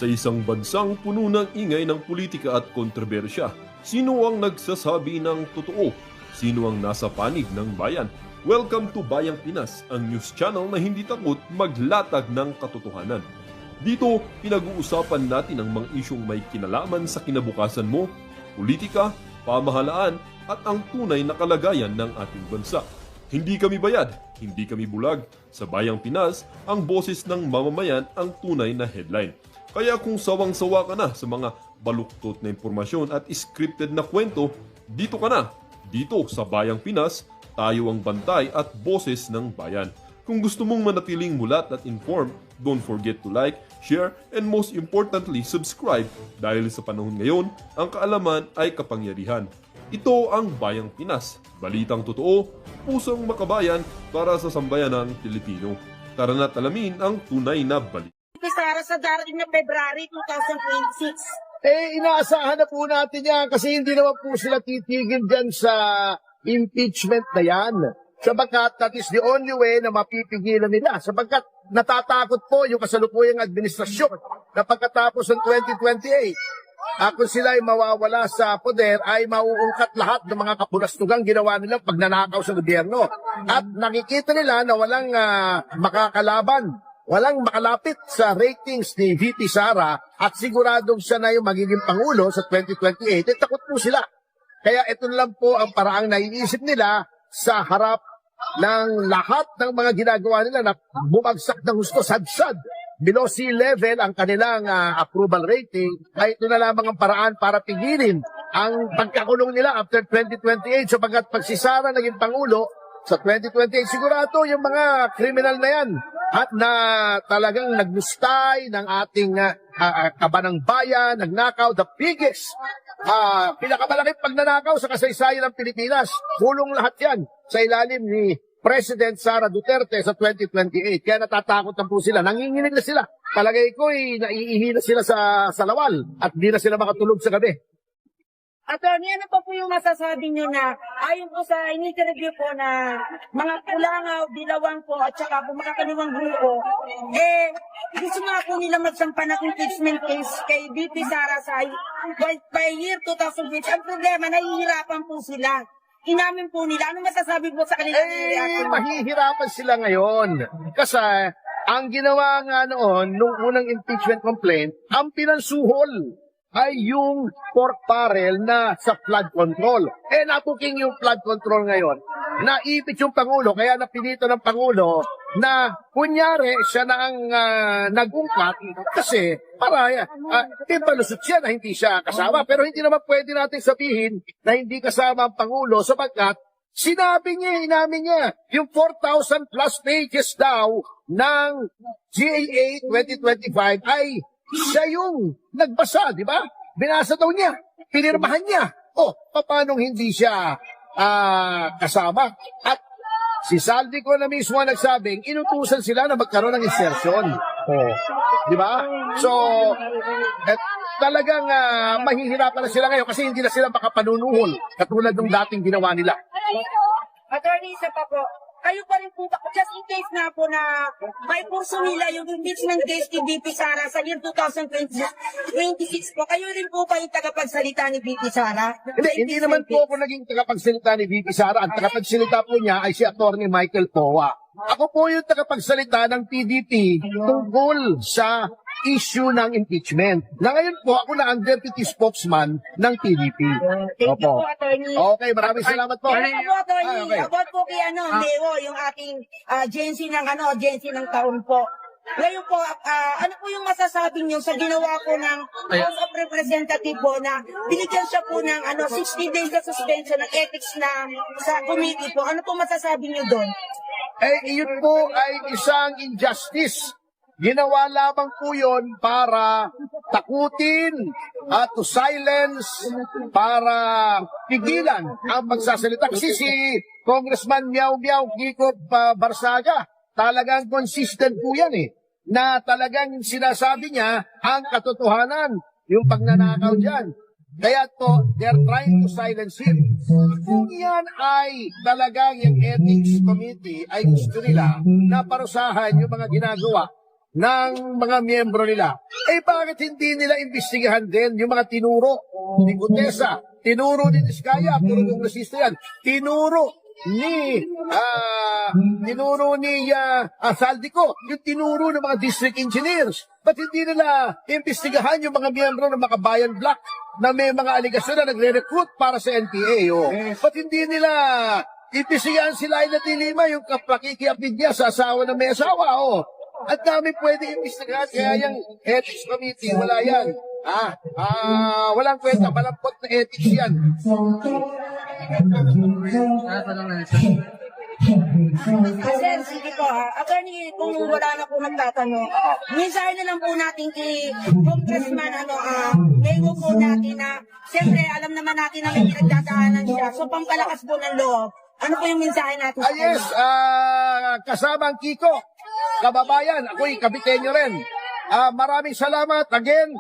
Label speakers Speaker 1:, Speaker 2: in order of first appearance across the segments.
Speaker 1: Sa isang bansang puno ng ingay ng politika at kontrobersya, sino ang nagsasabi ng totoo? Sino ang nasa panig ng bayan? Welcome to Bayang Pinas, ang news channel na hindi takot maglatag ng katotohanan. Dito, pinag-uusapan natin ang mga isyong may kinalaman sa kinabukasan mo, politika, pamahalaan at ang tunay na kalagayan ng ating bansa. Hindi kami bayad, hindi kami bulag. Sa Bayang Pinas, ang boses ng mamamayan ang tunay na headline. Kaya kung sawang-sawa ka na sa mga baluktot na impormasyon at scripted na kwento, dito ka na. Dito sa Bayang Pinas, tayo ang bantay at boses ng bayan. Kung gusto mong manatiling mulat at informed, don't forget to like, share, and most importantly, subscribe dahil sa panahon ngayon, ang kaalaman ay kapangyarihan. Ito ang Bayang Pinas, balitang totoo, pusong makabayan para sa sambayanang Pilipino. Tara na't alamin ang tunay na balita.
Speaker 2: Sara, sa darating na February 2026.
Speaker 3: Inaasahan na po natin yan kasi hindi naman po sila titigil dyan sa impeachment na yan. Sapagkat that is the only way na mapipigilan nila. Sapagkat natatakot po yung kasalukuyang administrasyon na pagkatapos ng 2028, kung sila ay mawawala sa poder, ay mauungkat lahat ng mga kapulastugang ginawa nilang pagnanakaw sa gobyerno. At nakikita nila na walang makakalaban, walang makalapit sa ratings ni VP Sara at siguradong siya na yung magiging Pangulo sa 2028. Takot po sila. Kaya ito lang po ang paraang naiisip nila sa harap ng lahat ng mga ginagawa nila na bumagsak ng husto sad-sad. Below sea level ang kanilang approval rating, ay ito na lamang ang paraan para pigilin ang pagkakulong nila after 2028 sapagkat pag si Sara naging Pangulo sa 2028, sigurado yung mga kriminal na yan at na talagang nagnustay ng ating kabanang bayan, nagnakaw, the biggest, pinakamalaking pagnanakaw sa kasaysayan ng Pilipinas. Kulong lahat yan sa ilalim ni President Sara Duterte sa 2028. Kaya natatakot na po sila. Nanginginig na sila. Palagay ko naiihi na sila sa lawal at di na sila makatulog sa gabi.
Speaker 2: Attorney, ano pa po yung masasabi nyo na ayon po sa in-interview po na mga Kulangaw, Dilawang po at saka po makakaliwang grupo, gusto nga po nila magsampa ng impeachment case kay VP Sara sa by year 2020. Ang problema, nahihirapan po sila. Inamin po nila. Ano masasabi po sa kanila?
Speaker 3: Mahihirapan sila ngayon. Kasi ang ginawa nga noon, nung unang impeachment complaint, ang pinansuhol ay yung pork barrel na sa flood control. Napuking yung flood control ngayon. Naipit yung Pangulo, kaya napilito ng Pangulo na kunyari siya na ang nag-ungkat kasi para palusot siya na hindi siya kasama. Pero hindi naman pwede natin sabihin na hindi kasama ang Pangulo sapagkat sinabi niya, inamin niya, yung 4,000 plus pages daw ng GAA 2025 ay siya yung nagbasa, di ba? Binasa daw niya, pinirmahan niya. Paano hindi siya kasama? At si Saldi ko na mismo nagsabing, inutusan sila na magkaroon ng insertion. Di ba? So, talagang mahihirapan na sila ngayon kasi hindi na sila makapanunuhol katulad ng dating ginawa nila.
Speaker 2: Attorney, isa pa po. Kayo pa rin po, just in case na po na may kurso nila yung impeachment case ni VP Sara sa year 2026 po, kayo rin po pa yung tagapagsalita ni VP Sara?
Speaker 3: Hindi naman po ako naging tagapagsalita ni VP Sara. Ang tagapagsalita po niya ay si Atty. Michael Powa. Ako po yung tagapagsalita ng PDP tungkol sa issue ng impeachment. Na ngayon po, ako na ang deputy spokesman ng PDP.
Speaker 2: Thank you po, Attorney.
Speaker 3: Okay, maraming salamat po.
Speaker 2: Ano po, Attorney?
Speaker 3: Okay.
Speaker 2: About po kay Leo, yung ating agency ng taon po. Ngayon po, ano po yung masasabi niyo sa ginawa po ng House of Representative po na binigyan siya po ng 60 days na suspension ng ethics na sa committee po? Ano po masasabi niyo doon?
Speaker 3: Iyon po ay isang injustice. Ginawa lamang po yun para takutin at to silence, para pigilan ang pagsasalita. Kasi si Congressman Miao Miao Kiko Barsaga, talagang consistent po yan na talagang sinasabi niya ang katotohanan, yung pagnanakaw dyan. Kaya to, they're trying to silence him. Kung yan ay talagang yung ethics committee ay gusto nila na parusahan yung mga ginagawa ng mga miyembro nila. Eh bakit hindi nila imbestigahan din yung mga tinuro ni Gutesa, tinuro ni Diskaya, puro kongresista yan, tinuro ni Saldico, yung tinuro ng mga district engineers. Ba't hindi nila imbestigahan yung mga miyembro ng mga Bayan Black na may mga aligasyon na nagre-recruit para sa NPA? Oh. Ba't hindi nila imbestigahan si Laila de Lima, yung kapakikiapid niya sa asawa na may asawa? Oh. At dami pwede imbestigahan, kaya yung ethics committee, wala yan. Walang kwenta, malampot na ethics yan.
Speaker 2: Sir, sige po attorney, kung wala na po nagtatanong, minsan na lang po natin kay Congressman, ngayon po natin na, siyempre, alam naman natin na may pinagdadaanan siya. So, pampalakas po ng loob. Ano po yung mensahe natin?
Speaker 3: Yes, kasama ang Kiko, kababayan, ako'y Kabiteño rin. Maraming salamat again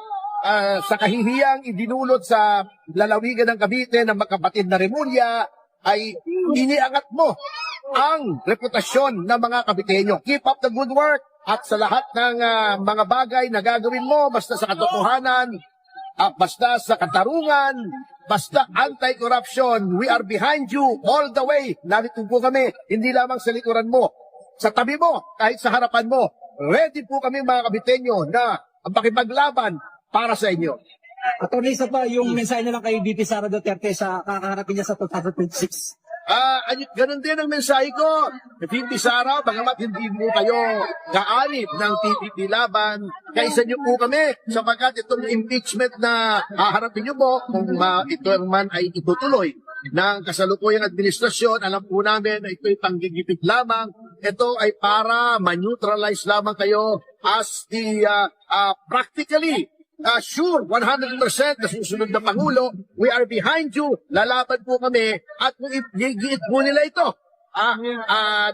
Speaker 3: sa kahihiyang idinulot sa lalawigan ng Cavite ng magkapatid na Remulla, ay iniangat mo ang reputasyon ng mga Kabiteño. Keep up the good work at sa lahat ng mga bagay na gagawin mo, basta sa katotohanan, basta sa katarungan, basta anti-corruption, we are behind you all the way. Narito po kami, hindi lamang sa likuran mo, sa tabi mo, kahit sa harapan mo. Ready po kami mga Kabiteño na makipaglaban para sa inyo.
Speaker 4: Attorney, isa pa yung mensahe na lang kay VP Sara Duterte sa kakaharapin niya sa 2026.
Speaker 3: Ganun din ang mensahe ko. VP Sara, bagamat hindi mo kayo kaanib ng PPP laban, kaisa niyo po kami sapagkat itong impeachment na haharapin niyo po, kung ito man ay itutuloy ng kasalukuyang administrasyon, alam po namin na ito'y panggigipit lamang. Ito ay para ma-neutralize lamang kayo as the practically sure, 100% na susunod na Pangulo, we are behind you, lalaban po kami, at kung igiit po nila ito,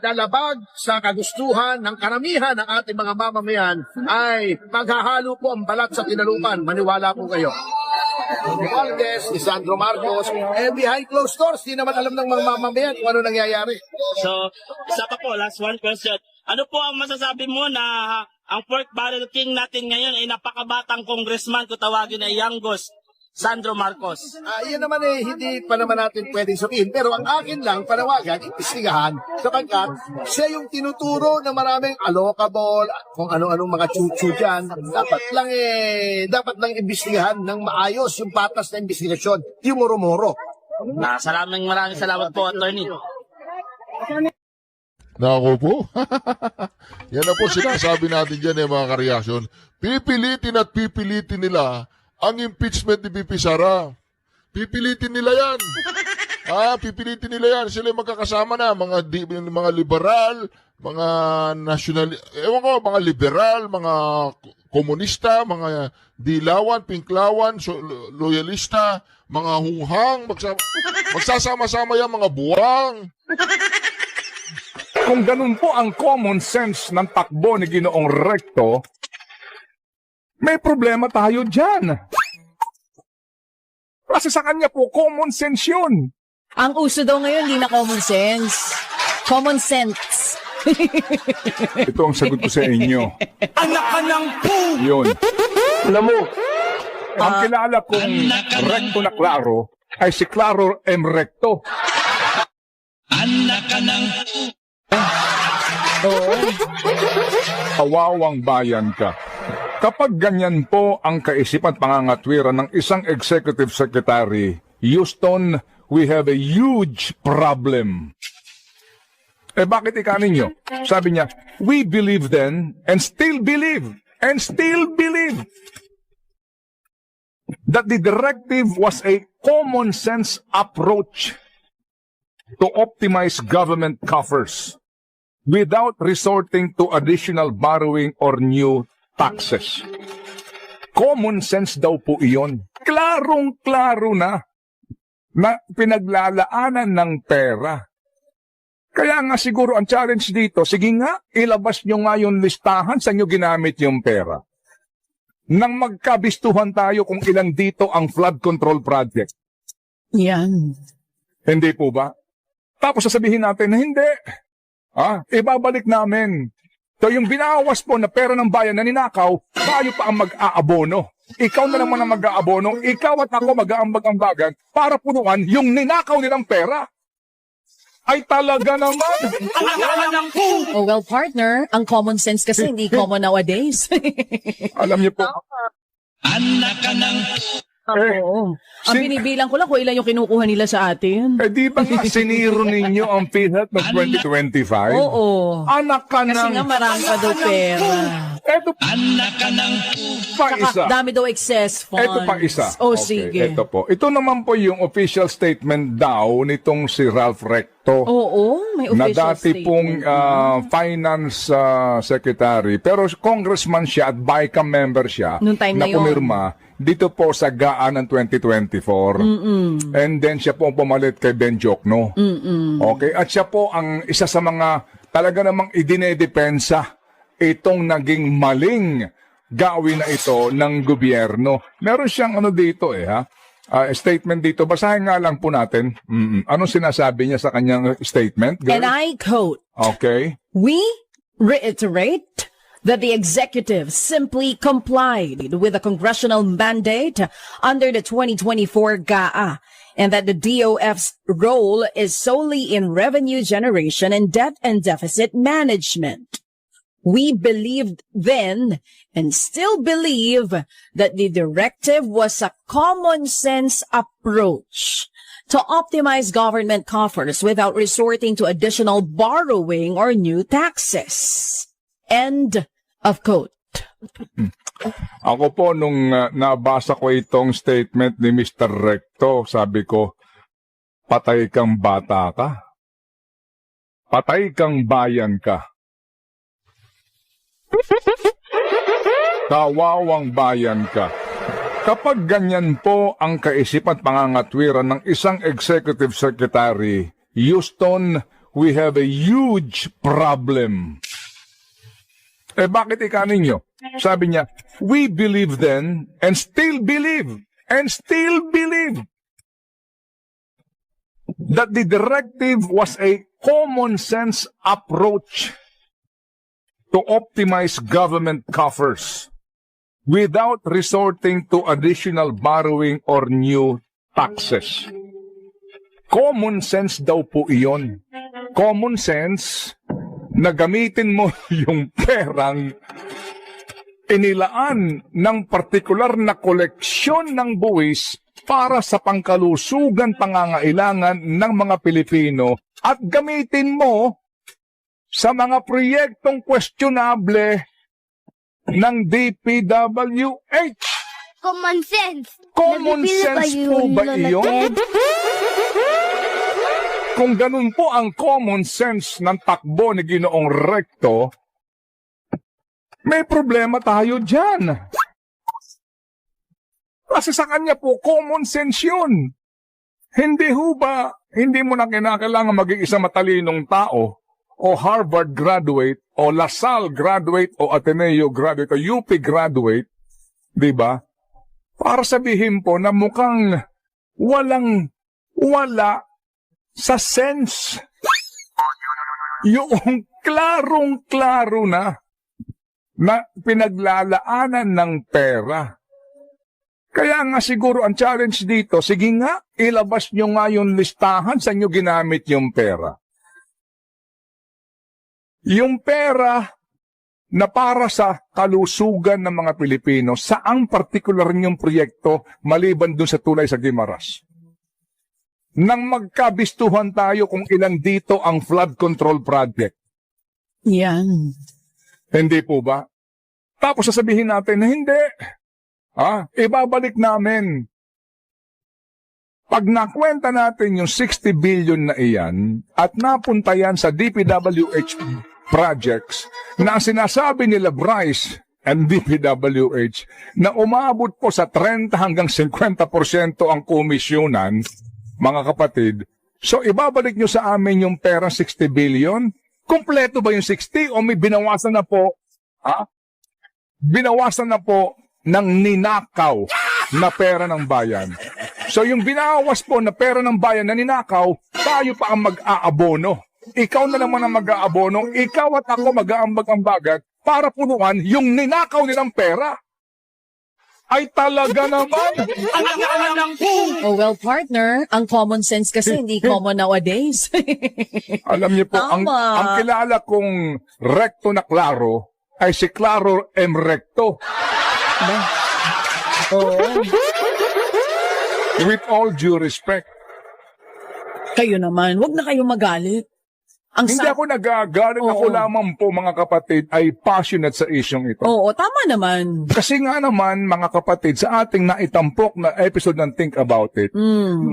Speaker 3: dalabag sa kagustuhan ng karamihan ng ating mga mamamayan, ay maghahalo po ang balat sa tinalupan, maniwala po kayo. Valdez, ni Sandro Marcos, behind closed doors, di naman alam ng mga mamamayan kung ano nangyayari.
Speaker 5: So, isa pa po, last one question. Ano po ang masasabi mo na ang fourth balloting natin ngayon ay napakabatang congressman kung tawagin ay Yanggos Sandro Marcos?
Speaker 3: Yan naman hindi pa naman natin pwedeng sabihin. Pero ang akin lang, panawagan, imbestigahan, sapagkat siya yung tinuturo na maraming allocable, kung ano-anong mga chuchu dyan. Dapat lang imbestigahan ng maayos yung patas na imbestigasyon. Yung moro-moro.
Speaker 5: Maraming salamat po, attorney.
Speaker 6: Nako po. Yan na po sinasabi natin dyan mga kareaksyon. Pipilitin at pipilitin nila ang impeachment ni VP Sara. Pipilitin nila yan. Pipilitin nila yan. Sila magkakasama na. Mga liberal, mga national, mga liberal, mga komunista, mga dilawan, pinklawan, loyalista, mga hunghang, magsasama-sama yan, mga buwang.
Speaker 7: Kung ganun po ang common sense ng takbo ni Ginoong Recto, may problema tayo dyan. Kasi sa kanya po, common sense yun.
Speaker 8: Ang uso daw ngayon, hindi na common sense. Common sense.
Speaker 7: Ito ang sagot ko sa inyo.
Speaker 4: Anak ka ng po!
Speaker 7: Yun. Alam mo, ang kilala kong Recto na Claro ay si Claro M. Recto.
Speaker 4: Anak ka ng
Speaker 7: Kawawang bayan ka. Kapag ganyan po ang kaisipan at pangangatwiran ng isang executive secretary, Houston, we have a huge problem. Bakit ikanin nyo? Sabi niya, we believe then and still believe that the directive was a common sense approach to optimize government coffers without resorting to additional borrowing or new taxes. Common sense daw po iyon. Klarong-klaro na pinaglalaanan ng pera. Kaya nga siguro ang challenge dito, sige nga, ilabas nyo nga yung listahan sa nyo ginamit yung pera. Nang magkabistuhan tayo kung ilan dito ang flood control project.
Speaker 8: Yan.
Speaker 7: Hindi po ba? Tapos sasabihin natin na hindi. Ibabalik namin. So yung binawas po na pera ng bayan na ninakaw, tayo pa ang mag-aabono. Ikaw na naman ang mag-aabono, ikaw at ako mag-aambag-ambagan para punuan yung ninakaw nilang pera. Ay talaga naman.
Speaker 8: Oh, well, partner, ang common sense kasi hindi common nowadays.
Speaker 7: Alam niyo po,
Speaker 8: Oo. Ang binibilang ko lang kung ilan yung kinukuha nila sa atin.
Speaker 7: di ba nga siniro ninyo ang PhilHealth ng 2025?
Speaker 8: Oo.
Speaker 7: Anak ka
Speaker 8: Kasi
Speaker 7: ng...
Speaker 8: nga marami pa daw pera.
Speaker 7: Eto pa isa.
Speaker 8: Saka dami daw excess funds.
Speaker 7: Ito pa isa.
Speaker 8: Oh,
Speaker 7: Okay,
Speaker 8: sige.
Speaker 7: Ito po. Ito naman po yung official statement daw nitong si Ralph Recto.
Speaker 8: Oo, may
Speaker 7: Na
Speaker 8: official
Speaker 7: dati
Speaker 8: statement.
Speaker 7: pong finance secretary. Pero congressman siya at BICAM member siya.
Speaker 8: Nung time na yun.
Speaker 7: pumirma dito po sa GAA ng 2024. And then siya po ang pumalit kay Ben Jokno. Okay? At siya po ang isa sa mga talaga namang idinedepensa itong naging maling gawin na ito ng gobyerno. Meron siyang ano dito statement dito. Basahin nga lang po natin. Anong sinasabi niya sa kanyang statement? Girl?
Speaker 8: And I quote,
Speaker 7: Okay.
Speaker 8: "We reiterate that the executive simply complied with the congressional mandate under the 2024 GAA and that the DOF's role is solely in revenue generation and debt and deficit management. We believed then and still believe that the directive was a common sense approach to optimize government coffers without resorting to additional borrowing or new taxes." End of quote.
Speaker 7: Ako po, nung nabasa ko itong statement ni Mr. Recto, sabi ko, patay kang bata ka. Patay kang bayan ka. Kawawang bayan ka. Kapag ganyan po ang kaisipan at pangangatwiran ng isang executive secretary, Houston, we have a huge problem. Bakit ika ninyo? Sabi niya, we believe then and still believe that the directive was a common sense approach to optimize government coffers without resorting to additional borrowing or new taxes. Common sense daw po iyon. Common sense na gamitin mo yung perang inilaan ng partikular na koleksyon ng buwis para sa pangkalusugan pangangailangan ng mga Pilipino at gamitin mo sa mga proyektong questionable ng DPWH.
Speaker 9: Common sense.
Speaker 7: Common sense po ba iyon? Kung ganun po ang common sense ng takbo ni Ginoong Recto, may problema tayo dyan. Kasi sa kanya po, common sense yun. Hindi ho ba, hindi mo na kinakailangan maging isang matalinong tao, o Harvard graduate, o LaSalle graduate, o Ateneo graduate, o UP graduate, di ba? Para sabihin po na mukhang wala sa sense. Yung klarong-klaro na pinaglalaanan ng pera. Kaya nga siguro ang challenge dito, sige nga, ilabas nyo nga yung listahan sa inyo ginamit yung pera. Yung pera na para sa kalusugan ng mga Pilipino, saang partikular niyong proyekto maliban dun sa tulay sa Guimaras? Nang magkabistuhan tayo kung ilan dito ang flood control project.
Speaker 8: Yan.
Speaker 7: Hindi po ba? Tapos sasabihin natin na hindi. Ibabalik namin. Pag nakwenta natin yung 60 billion na iyan at napunta yan sa DPWH projects na sinasabi nila Bryce and DPWH na umabot po sa 30 hanggang 50% ang komisyonan, mga kapatid, so ibabalik nyo sa amin yung pera 60 billion? Kompleto ba yung 60 o may binawasan na po? Binawasan na po ng ninakaw na pera ng bayan. So yung binawas po na pera ng bayan na ninakaw, tayo pa ang mag-aabono. ikaw na naman ang mag-aabono, ikaw at ako mag-aambag-ambagan para punuan yung ninakaw nilang pera. Ay talaga naman!
Speaker 8: Oh, well, partner, ang common sense kasi hindi common nowadays.
Speaker 7: Alam niyo po, ang
Speaker 8: Tama.
Speaker 7: kilala kong recto na Claro ay si Claro M. Recto.
Speaker 8: Oo.
Speaker 7: With all due respect.
Speaker 8: Kayo naman, wag na kayo magalit. Ang
Speaker 7: Hindi ako nagagalit. Ako
Speaker 8: Oo.
Speaker 7: lamang po, mga kapatid, ay passionate sa isyong ito.
Speaker 8: Oo, tama naman.
Speaker 7: Kasi nga naman, mga kapatid, sa ating naitampok na episode ng Think About It,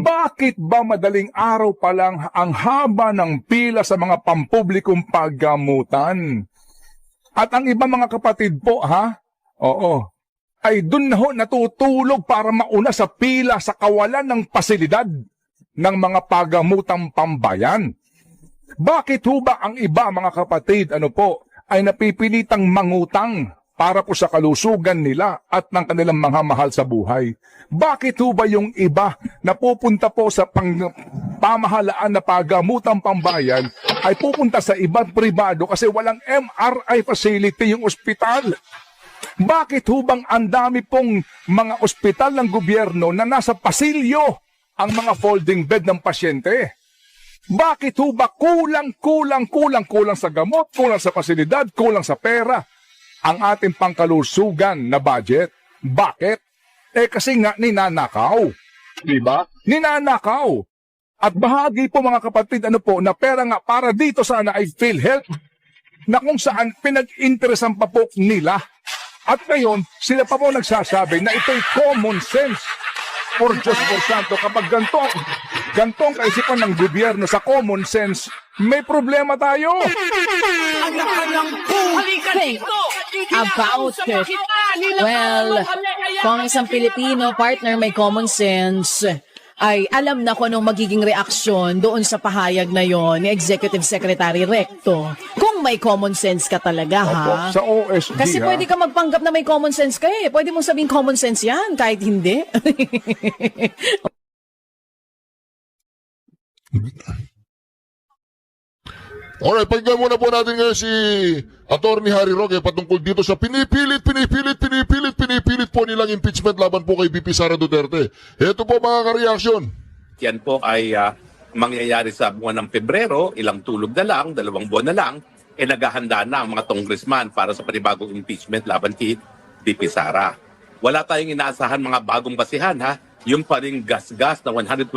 Speaker 7: bakit ba madaling araw pa lang ang haba ng pila sa mga pampublikong paggamutan? At ang iba, mga kapatid po, oo, ay dun na ho natutulog para mauna sa pila sa kawalan ng pasilidad ng mga paggamutang pambayan. Bakit ho ba ang iba, mga kapatid, ay napipilitang mangutang para po sa kalusugan nila at ng kanilang mga mahal sa buhay? Bakit ho ba yung iba na pupunta po sa pamahalaan na paggamutang pambayan ay pupunta sa ibang pribado kasi walang MRI facility yung ospital? Bakit ho bang ang dami pong mga ospital ng gobyerno na nasa pasilyo ang mga folding bed ng pasyente? Bakit ho ba kulang sa gamot, kulang sa pasilidad, kulang sa pera ang ating pangkalusugan na budget? Bakit? Kasi nga ninanakaw. Diba? Ninanakaw. At bahagi po, mga kapatid, na pera nga para dito sana ay PhilHealth na kung saan pinag-interesan pa po nila. At ngayon, sila pa po nagsasabi na ito'y common sense. For Diyos por Santo, kapag gantong kaisipan ng gobyerno sa common sense, may problema tayo.
Speaker 8: Think about it. Well, kung isang Pilipino partner may common sense, ay alam na ko anong magiging reaksyon doon sa pahayag na yon ni Executive Secretary Recto. Kung may common sense ka talaga, ha?
Speaker 7: Opo, sa OSG,
Speaker 8: Kasi pwede ka magpanggap na may common sense ka eh. Pwede mong sabing common sense yan, kahit hindi.
Speaker 6: Alright, pakinggan muna po natin ngayon si Atty. Harry Roque patungkol dito sa pinipilit po nilang impeachment laban po kay VP Sara Duterte. Ito po, mga ka-reaksyon.
Speaker 10: Yan po ay mangyayari sa buwan ng Pebrero, ilang tulog na lang, 2 buwan na lang, naghahanda na ang mga congressman para sa panibagong impeachment laban kay VP Sara. Wala tayong inaasahan mga bagong basihan, yung pa ring gas-gas na 125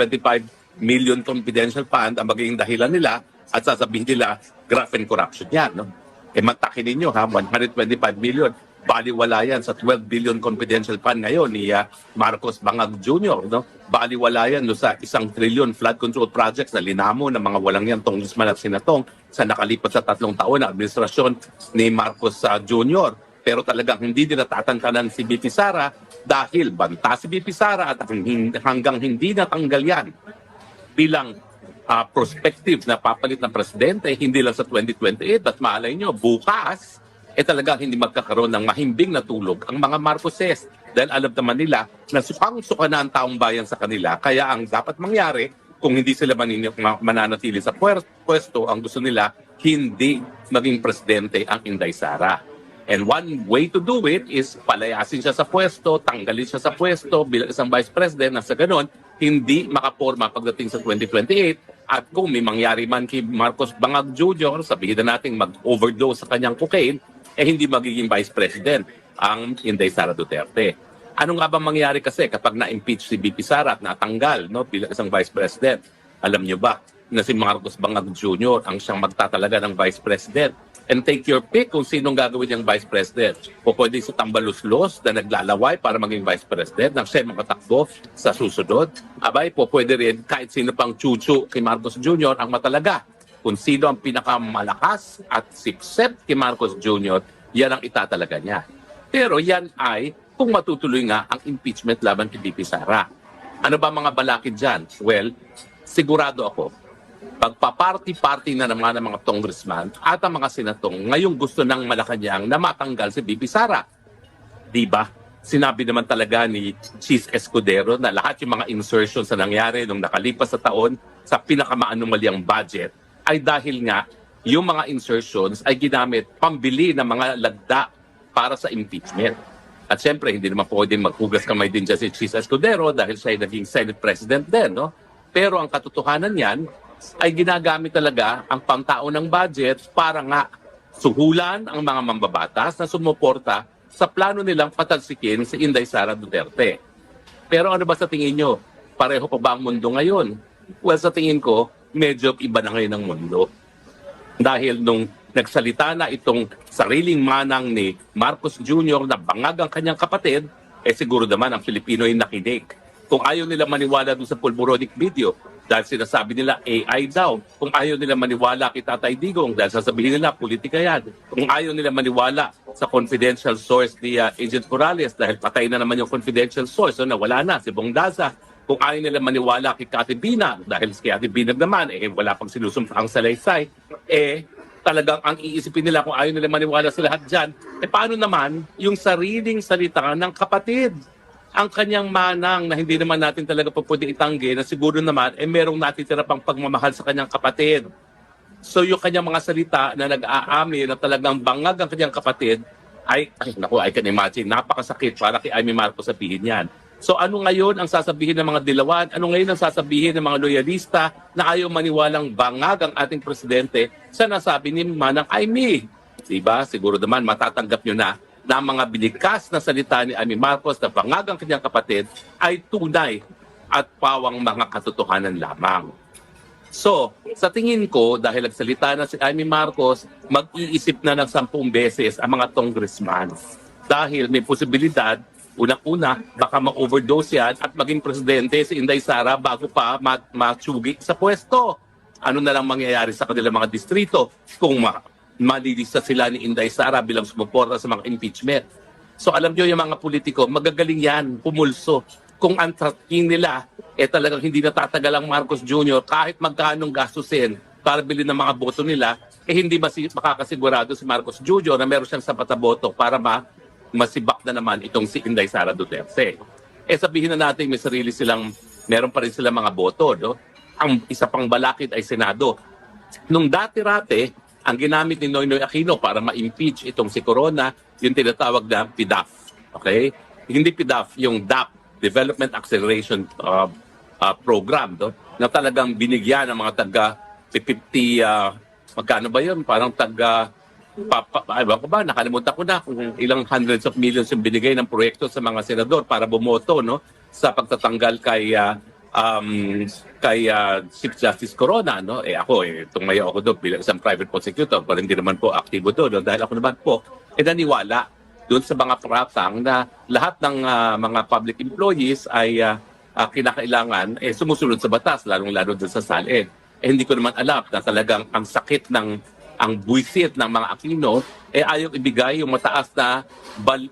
Speaker 10: million confidential fund ang magiging dahilan nila at sasabihin nila, graft and corruption yan. No? Matakin ninyo, 125 million. Baliwala yan sa 12 billion confidential fund ngayon ni Marcos Bangag Jr. No? Baliwala yan sa 1 trillion flood control projects na linamo ng mga walang yan congressman at senatong sa nakalipat sa 3 taon na administrasyon ni Marcos Jr. Pero talagang hindi nila tatantanan si VP Sara dahil banta si VP Sara at hanggang hindi natanggal yan bilang prospective na papalit ng presidente, hindi lang sa 2028 at maalay nyo, bukas, talagang hindi magkakaroon ng mahimbing na tulog ang mga Marcoses. Dahil alam naman nila na sukang-suka na ang taong bayan sa kanila. Kaya ang dapat mangyari, kung hindi sila mananatili sa pwesto, ang gusto nila, hindi maging presidente ang Inday Sara. And one way to do it is palayasin siya sa pwesto, tanggalin siya sa pwesto bilang isang vice president na sa ganon, hindi makaporma pagdating sa 2028. At kung may mangyari man kay Marcos Bangag Jr., sabihin na natin mag-overdose sa kanyang cocaine, hindi magiging vice president ang Inday Sara Duterte. Ano nga ba mangyari kasi kapag na-impeach si VP Sara at natanggal bilang isang vice president? Alam niyo ba na si Marcos Bangag Jr. ang siyang magtatalaga ng vice president? And take your pick kung sinong gagawin niyang vice president. O pwede si Tambaluslos na naglalaway para maging vice president nang siya makatakbo sa susunod. Abay po pwede rin kahit sino pang chuchu kay Marcos Jr. ang matalaga. Kung sino ang pinakamalakas at sipsep kay Marcos Jr., yan ang itatalaga niya. Pero yan ay kung matutuloy nga ang impeachment laban kay VP Sara. Ano ba mga balakid dyan? Well, sigurado ako, pagpaparty-party na naman ng mga congressman at ang mga senatong ngayong gusto ng Malacanang na matanggal si VP Sara. Diba? Sinabi naman talaga ni Cheese Escudero na lahat yung mga insertions na nangyari nung nakalipas sa taon sa pinakamaanomalyang budget ay dahil nga yung mga insertions ay ginamit pambili ng mga lagda para sa impeachment. At syempre, hindi naman pwedeng maghugas kamay din dyan si Chis Escudero dahil siya ay naging Senate President din, no? Pero ang katotohanan yan ay ginagamit talaga ang pangtao ng budget para nga suhulan ang mga mambabatas na sumuporta sa plano nilang patalsikin si Inday Sara Duterte. Pero ano ba sa tingin nyo? Pareho pa ba ang mundo ngayon? Well, sa tingin ko, medyo iba na ngayon ang mundo. Dahil nung nagsalita na itong sariling manang ni Marcos Jr. na bangag ang kanyang kapatid, siguro naman ang Filipino ay nakinig. Kung ayaw nila maniwala doon sa pulboronic video, dahil sinasabi nila AI daw. Kung ayaw nila maniwala kay Tatay Digong, dahil sasabihin nila politika yan. Kung ayaw nila maniwala sa confidential source ni Agent Morales, dahil patay na naman yung confidential source, so nawala na si Bong Daza. Kung ayaw nila maniwala kay Cathy Binag, dahil si Cathy Binag naman, wala pang sinusumpang salaysay, talagang ang iisipin nila kung ayaw nila maniwala sa lahat dyan, paano naman yung sariling salita ng kapatid? Ang kanyang manang na hindi naman natin talaga po pwede itanggi na siguro naman merong natitira pang pagmamahal sa kanyang kapatid. So yung kanyang mga salita na nag-aami na talagang bangag ang kanyang kapatid I can imagine, napakasakit para kay Amy Marcos sabihin yan. So ano ngayon ang sasabihin ng mga dilawan? Ano ngayon ang sasabihin ng mga loyalista na ayaw maniwalang bangag ang ating presidente sa nasabi ni Manang Amy? Diba? Siguro naman matatanggap nyo na mga binikas na salita ni Amy Marcos na bangag ang kanyang kapatid ay tunay at pawang mga katotohanan lamang. So, sa tingin ko, dahil nagsalita na si Amy Marcos, mag-iisip na ng 10 beses ang mga congressman. Dahil may posibilidad, unang-una, baka ma-overdose yan at maging presidente si Inday Sara bago pa matsugi sa pwesto. Ano na lang mangyayari sa kanilang mga distrito kung malilista sila ni Inday Sara bilang sumuporta sa mga impeachment. So alam nyo yung mga politiko, magagaling yan, pumulso. Kung ang tracking nila, talagang hindi natatagal ang Marcos Jr. kahit magkanong gastusin para bilhin ng mga boto nila, hindi makakasigurado si Marcos Jr. na meron siyang sapat na boto para masibak na naman itong si Inday Sara Duterte. Sabihin na natin meron pa rin silang mga boto. No? Ang isa pang balakid ay Senado. Nung dati-rate, ang ginamit ni Noynoy Aquino para ma-impeach itong si Corona, yung tinatawag na PDAF. Okay? Hindi PDAF, yung DAP, Development Acceleration Program, no? Na talagang binigyan ng mga magkano ba yun? Parang nakalimutan ko na kung ilang hundreds of millions yung binigay ng proyekto sa mga senador para bumoto, no? Sa pagtatanggal kay Chief Justice Corona, no? Tumayo ako doon bilang isang private prosecutor, pero hindi naman po aktibo doon, no? Dahil ako naman po, naniwala doon sa mga pratang na lahat ng mga public employees ay kinakailangan sumusunod sa batas, lalong-lalo doon sa SALED. Hindi ko naman alam na talagang ang sakit ang buwisit ng mga Aquino, ayaw ibigay yung mataas na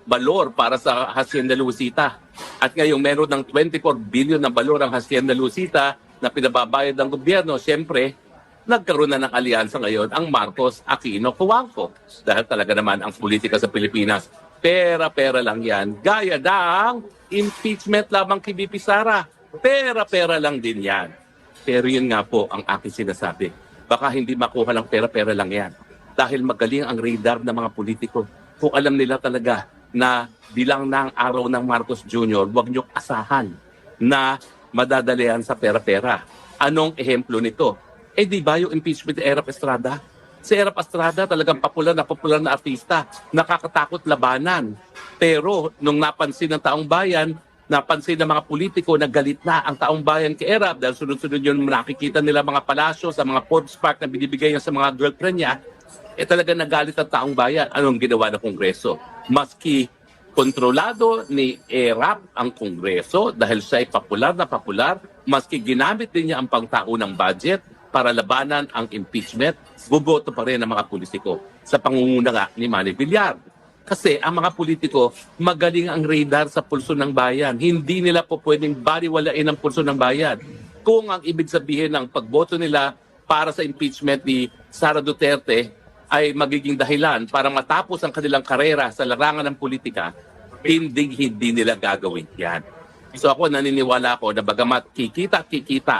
Speaker 10: balor para sa Hacienda Lucita. At ngayong meron ng 24 billion na balor ang Hacienda Lucita na pinababayad ng gobyerno, siyempre, nagkaroon na ng alyansa ngayon ang Marcos Aquino Cojuangco. Dahil talaga naman ang politika sa Pilipinas, pera-pera lang yan. Gaya ng impeachment lamang kay BP Sara. Pera-pera lang din yan. Pero yun nga po ang aking sinasabi. Baka hindi makuha lang pera-pera lang yan. Dahil magaling ang radar ng mga politiko. Kung alam nila talaga na bilang na ang araw ng Marcos Jr., huwag niyong asahan na madadalian sa pera-pera. Anong ehemplo nito? Di ba yung impeachment ni Erap Estrada? Si Erap Estrada talagang popular na artista. Nakakatakot labanan. Pero nung napansin ng taong bayan, napansin ng mga politiko na galit na ang taong bayan kay Erap dahil sunod-sunod yun nakikita nila mga palasyo sa mga Forbes Park na binibigay niya sa mga girlfriend niya, talaga nagalit ang taong bayan. Anong ginawa ng Kongreso? Maski kontrolado ni Erap ang Kongreso dahil siya ay popular na popular, maski ginamit din niya ang pangtao ng budget para labanan ang impeachment, buboto pa rin ang mga politiko sa pangunguna nga ni Manny Villar. Kasi ang mga politiko, magaling ang radar sa pulso ng bayan. Hindi nila po pwedeng baliwalain ang pulso ng bayan. Kung ang ibig sabihin ng pagboto nila para sa impeachment ni Sara Duterte ay magiging dahilan para matapos ang kanilang karera sa larangan ng politika, hindi nila gagawin yan. So ako naniniwala ako na bagamat kikita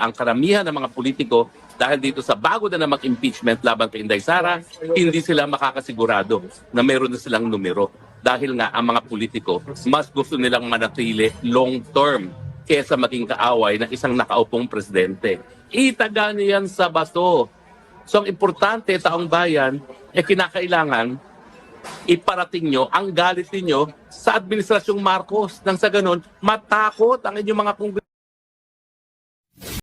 Speaker 10: ang karamihan ng mga politiko Dahil dito sa bago na namang impeachment laban kay Inday Sara, hindi sila makakasigurado na meron na silang numero. Dahil nga ang mga politiko, mas gusto nilang manatili long term kesa maging kaaway ng isang nakaupong presidente. Itaga niyan sa bato. So ang importante, taong bayan, kinakailangan iparating nyo ang galit ninyo sa Administrasyong Marcos. Nang sa ganun, matakot ang inyong mga